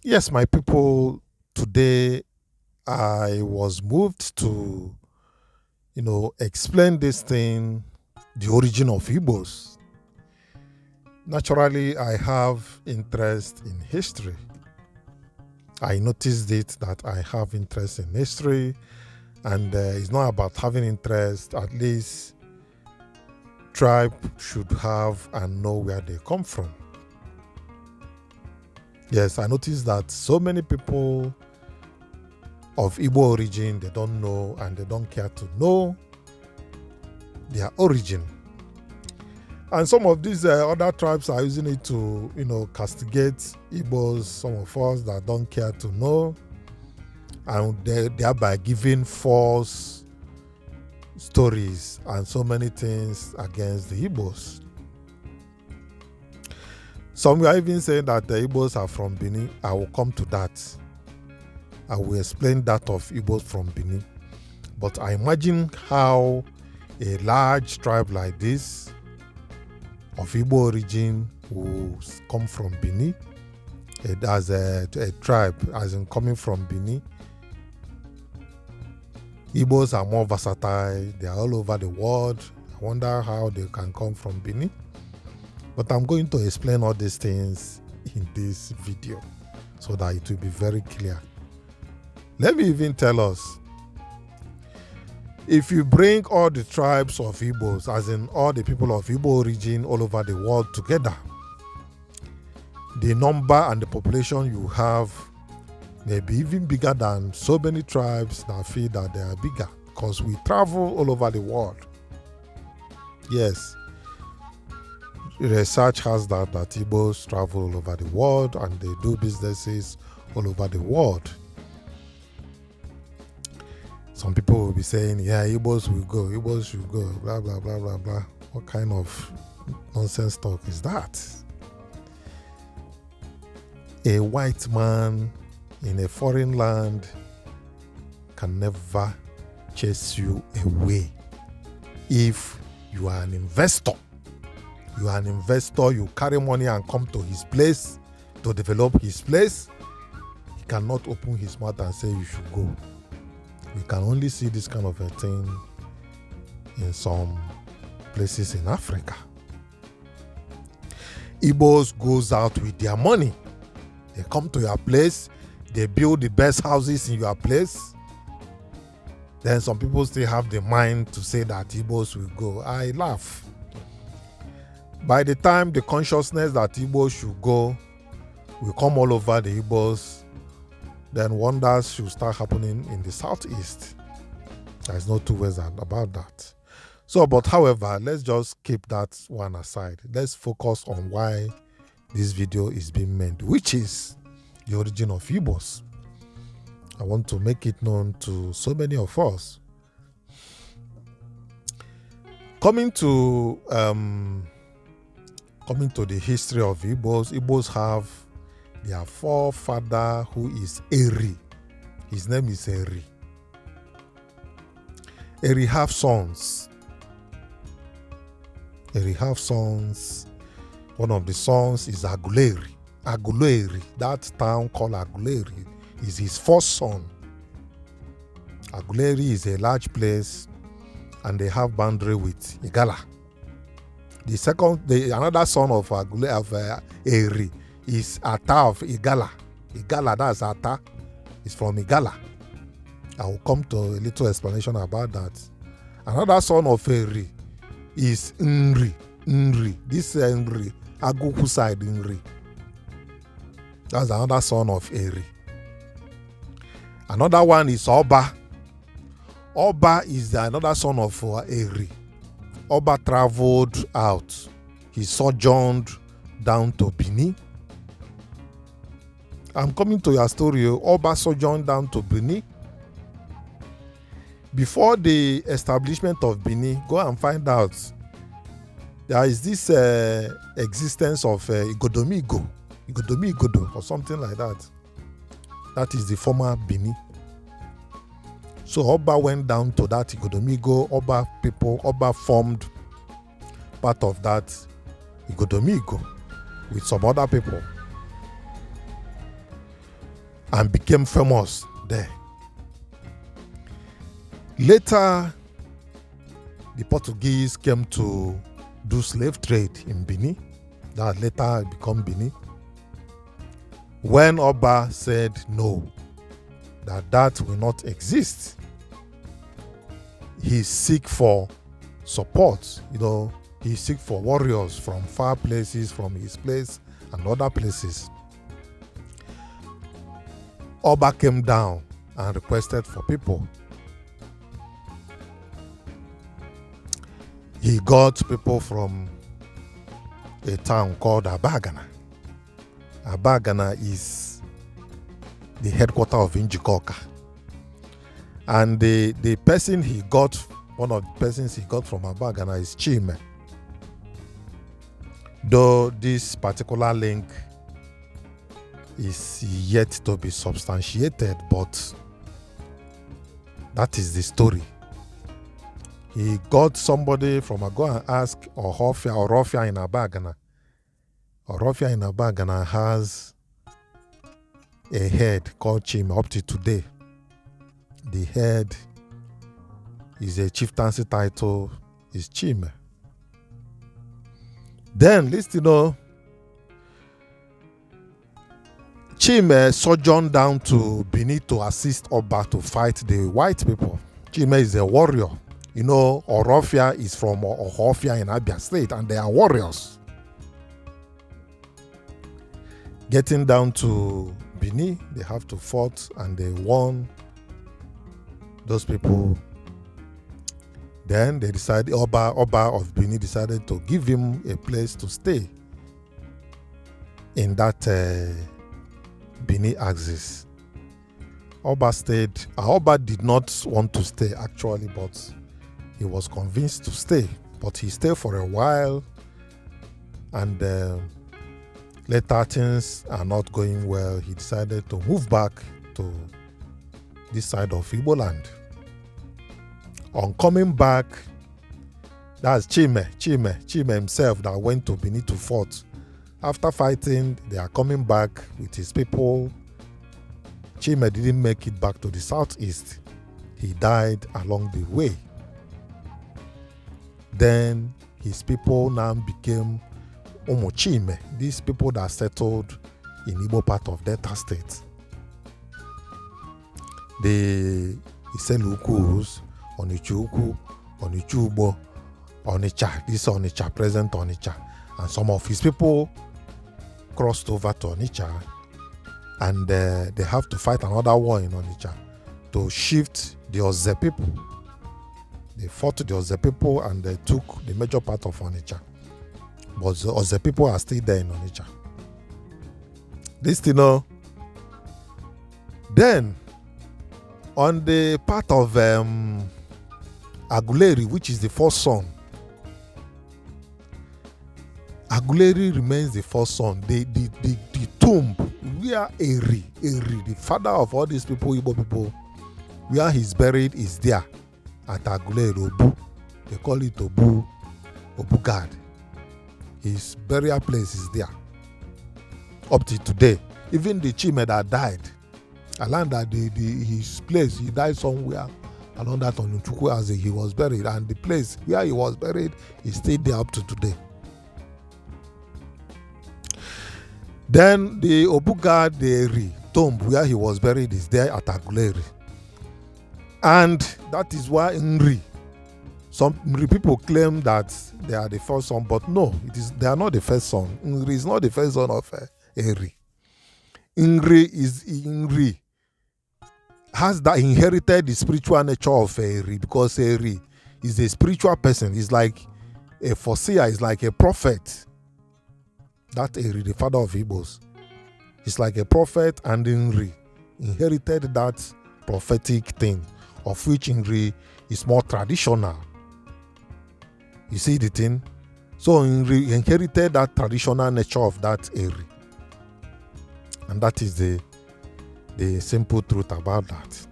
Yes, my people, today I was moved to, explain this thing, the origin of Igbos. Naturally, I have interest in history. I noticed it that I have interest in history, and it's not about having interest, at least tribe should have and know where they come from. Yes, I noticed that so many people of Igbo origin, they don't know and they don't care to know their origin. And some of these other tribes are using it to, castigate Igbos, some of us that don't care to know, and thereby giving false stories and so many things against the Igbos. Some are even saying that the Igbos are from Benin. I will come to that. I will explain that of Igbos from Benin. But I imagine how a large tribe like this of Igbo origin will come from Benin. As a tribe, as in coming from Benin. Igbos are more versatile. They are all over the world. I wonder how they can come from Benin. But I'm going to explain all these things in this video so that it will be very clear. Let me even tell us, if you bring all the tribes of Igbos, as in all the people of Igbo origin all over the world together, the number and the population you have may be even bigger than so many tribes that feel that they are bigger, because we travel all over the world. Yes, research has that Igbos travel all over the world and they do businesses all over the world. Some people will be saying, yeah, Igbos will go, Igbos should go, blah, blah, blah, blah, blah. What kind of nonsense talk is that? A white man in a foreign land can never chase you away. If you are an investor, you carry money and come to his place to develop his place, he cannot open his mouth and say you should go. We can only see this kind of a thing in some places in Africa. Igbos goes out with their money. They come to your place, they build the best houses in your place. Then some people still have the mind to say that Igbos will go. I laugh. By the time the consciousness that Igbos should go will come all over the Igbos, then wonders should start happening in the southeast. There's no two ways about that. So, but however, let's just keep that one aside. Let's focus on why this video is being made, which is the origin of Igbos. I want to make it known to so many of us. Coming to the history of Igbos have their forefather who is Eri. His name is Eri. Eri have sons. One of the sons is Aguleri. Aguleri, that town called Aguleri, is his first son. Aguleri is a large place and they have boundary with Igala. Another son of Eri is Ata of Igala. Igala, that's Ata. It's from Igala. I will come to a little explanation about that. Another son of Eri is Nri. This Nri, Aguku side Nri. That's another son of Eri. Another one is Oba. Oba is another son of Eri. Oba traveled out. He sojourned down to Benin. I'm coming to your story. Oba sojourned down to Benin. Before the establishment of Benin, go and find out. There is this existence of Igodomigo or something like that. That is the former Benin. So Oba went down to that Igodomigo. Oba formed part of that Igodomigo with some other people. and became famous there. Later, the Portuguese came to do slave trade in Benin. That later become Benin. When Oba said no, that will not exist, he seek for support. He seek for warriors from far places, from his place and other places. Oba came down and requested for people. He got people from a town called Abagana. Abagana is the headquarters of Njikoka. And the person he got, one of the persons he got from Abagana is Chime. Though this particular link is yet to be substantiated, but that is the story. He got somebody from go and ask Orofia in Abagana. Orofia in Abagana has a head called Chime up to today. The head is a chieftaincy title, is Chime. Then, Chime sojourned down to Benin to assist Oba to fight the white people. Chime is a warrior. Orofia is from Ohofia in Abia State, and they are warriors. Getting down to Benin, they have to fight, and they won those people. Then they decided, Oba of Benin decided to give him a place to stay in that Benin axis. Oba stayed. Oba did not want to stay actually, but he was convinced to stay. But he stayed for a while, and later things are not going well. He decided to move back to this side of Igbo land. On coming back, that's Chime himself that went to Benin to fight. After fighting, they are coming back with his people. Chime didn't make it back to the southeast. He died along the way. Then his people now became Chime, these people that settled in Igbo part of Delta State. The Iselukus, Onichuku, Onichubo, Onitsha, this Onitsha, present Onitsha, and some of his people crossed over to Onitsha, and they have to fight another war in Onitsha to shift the Oze people. They fought the Oze people and they took the major part of Onitsha. But the Oze people are still there in Onitsha. Then, on the part of Aguleri, which is the first son, Aguleri remains the first son. The tomb where Eri, the father of all these people, Igbo people, where he's buried is there at Aguleri Obu. They call it Obu God. His burial place is there up to today. Even the Chime that died, along that his place, he died somewhere along that on Uchuku as he was buried, and the place where he was buried is still there up to today. Then the Obugad, the tomb where he was buried is there at Aguleri. And that is why Nri, some Nri people claim that they are the first son, but no, they are not the first son. Nri is not the first son of Eri. Nri has that inherited the spiritual nature of Eri, because Eri is a spiritual person. He's like a foreseer, he's like a prophet. That Eri, the father of Igbos, is like a prophet, and Nri inherited that prophetic thing, of which Nri is more traditional. You see the thing? So Nri inherited that traditional nature of that Eri. And that is the simple truth about that.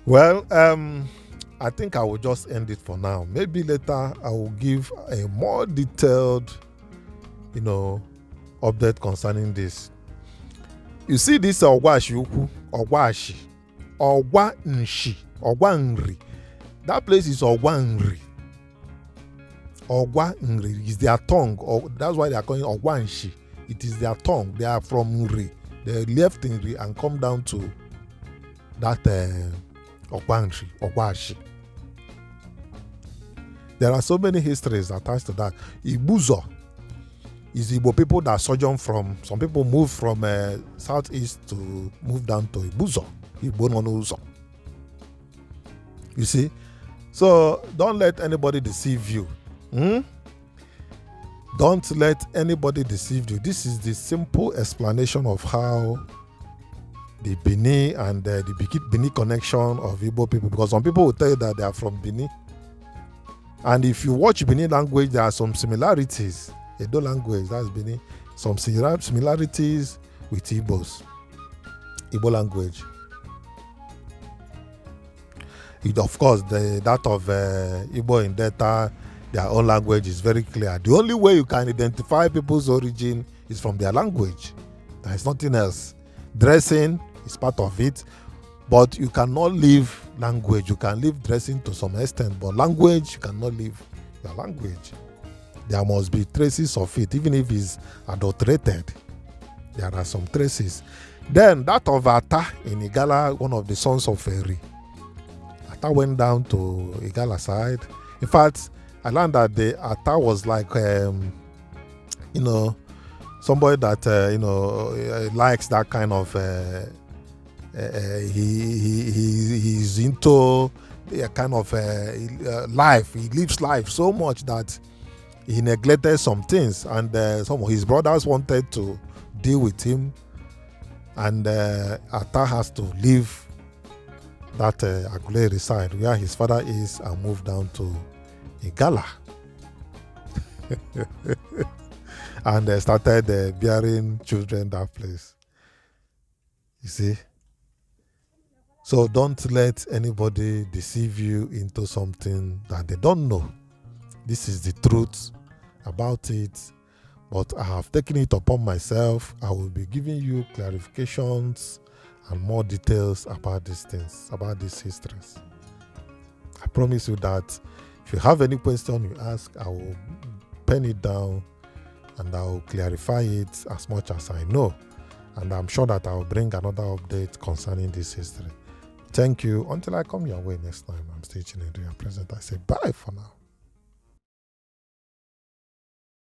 Well, I think I will just end it for now. Maybe later I will give a more detailed, update concerning this. You see this Ogwashi Ukwu, Ogwashi, Ogwanshi, Ogwanri. That place is Ogwanri. Ogwanri is their tongue. Or that's why they are calling Ogwanshi. It is their tongue. They are from Nri. They left Nri and come down to that Ogwanshi, Ogwashi. There are so many histories attached to that. Ibuzo is Igbo people that sojourn from, some people move from southeast to move down to Ibuzo. Igbo Nonuzo. You see? So don't let anybody deceive you. Don't let anybody deceive you. This is the simple explanation of how the Bini and the Bini connection of Igbo people, because some people will tell you that they are from Bini. And if you watch Bini language, there are some similarities. Edo language, that's Bini. Some similarities with Igbo language. Of course, that of Igbo in Delta, their own language is very clear. The only way you can identify people's origin is from their language. There is nothing else. Dressing is part of it, but you cannot leave language. You can leave dressing to some extent, but language, you cannot leave your language. There must be traces of it, even if it's adulterated. There are some traces. Then that of Ata in Igala, one of the sons of Eri. Ata went down to Igala side. In fact, I learned that the Ata was like, somebody that likes that kind of. He's into a kind of life. He lives life so much that he neglected some things, and some of his brothers wanted to deal with him, and Ata has to leave that Aguleri side where his father is and move down to Igala and started bearing children that place. You see? So don't let anybody deceive you into something that they don't know. This is the truth about it, but I have taken it upon myself. I will be giving you clarifications and more details about these things, about these histories. I promise you that if you have any question you ask, I will pen it down and I will clarify it as much as I know. And I'm sure that I will bring another update concerning this history. Thank you. Until I come your way next time, I'm Stitching and doing present. I say bye for now.